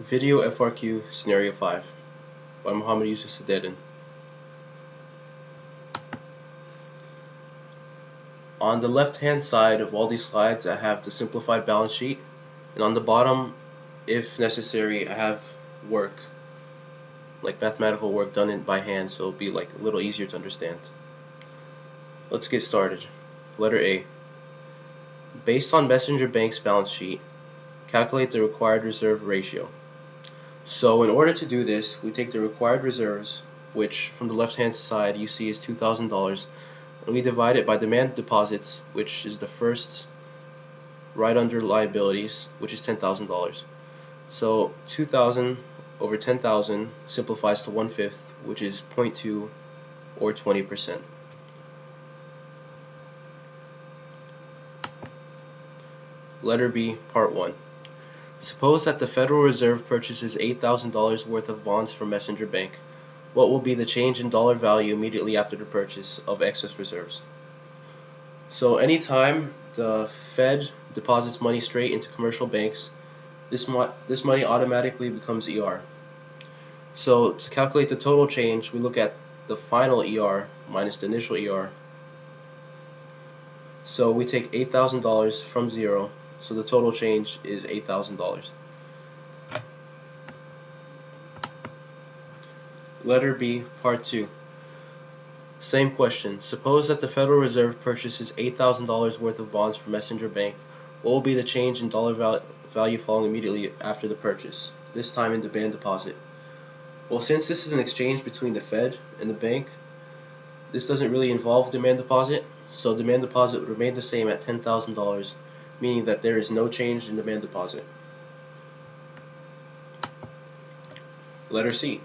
Video FRQ Scenario 5 by Muhammad Yusuf Sadedin. On the left hand side of all these slides I have the simplified balance sheet, and on the bottom, if necessary, I have work, like mathematical work done by hand, so it'll be like a little easier to understand. Let's get started. Letter A. Based on Messenger Bank's balance sheet, calculate the required reserve ratio. So in order to do this, we take the required reserves, which from the left hand side you see is $2,000, and we divide it by demand deposits, which is the first right under liabilities, which is $10,000. So 2,000 over 10,000 simplifies to 1/5, which is 0.2 or 20%. Letter B, Part 1. Suppose that the Federal Reserve purchases $8,000 worth of bonds from Messenger Bank. What will be the change in dollar value immediately after the purchase of excess reserves? So anytime the Fed deposits money straight into commercial banks, this money automatically becomes ER. So to calculate the total change, we look at the final ER minus the initial ER. So we take $8,000 from 0, so the total change is $8,000. Letter B, Part 2. Same question. Suppose that the Federal Reserve purchases $8,000 worth of bonds from Messenger Bank. What will be the change in dollar value following immediately after the purchase, this time in demand deposit? Well, since this is an exchange between the Fed and the bank, this doesn't really involve demand deposit, so demand deposit would remain the same at $10,000, meaning that there is no change in demand deposit. Letter C.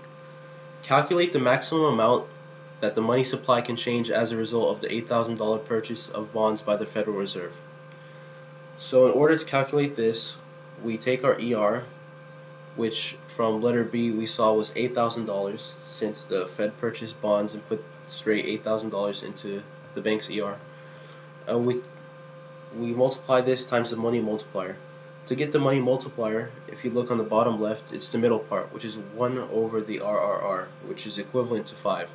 Calculate the maximum amount that the money supply can change as a result of the $8,000 purchase of bonds by the Federal Reserve. So in order to calculate this, we take our ER, which from letter B we saw was $8,000, since the Fed purchased bonds and put straight $8,000 into the bank's ER. We multiply this times the money multiplier. To get the money multiplier, if you look on the bottom left, it's the middle part, which is 1 over the RRR, which is equivalent to 5.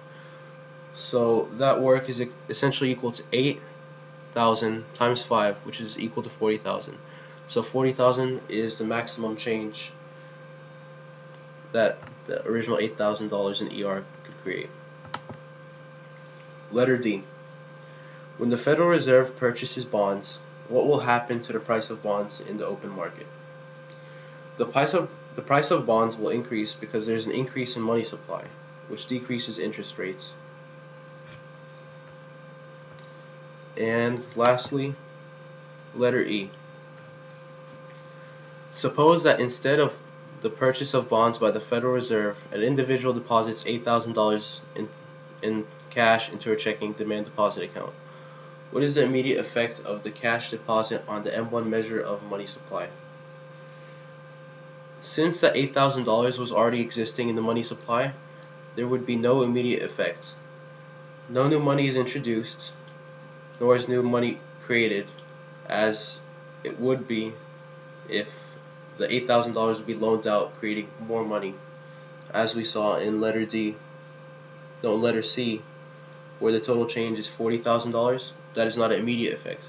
So that work is essentially equal to 8,000 times 5, which is equal to 40,000. So 40,000 is the maximum change that the original $8,000 in ER could create. Letter D. When the Federal Reserve purchases bonds, what will happen to the price of bonds in the open market? The price of bonds will increase because there's an increase in money supply, which decreases interest rates. And lastly, letter E. Suppose that instead of the purchase of bonds by the Federal Reserve, an individual deposits $8,000 in cash into a checking demand deposit account. What is the immediate effect of the cash deposit on the M1 measure of money supply? Since that $8,000 was already existing in the money supply, there would be no immediate effect. No new money is introduced, nor is new money created, as it would be if the $8,000 would be loaned out, creating more money, as we saw in letter C, where the total change is $40,000. That is not an immediate effect.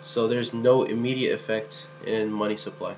So there's no immediate effect in money supply.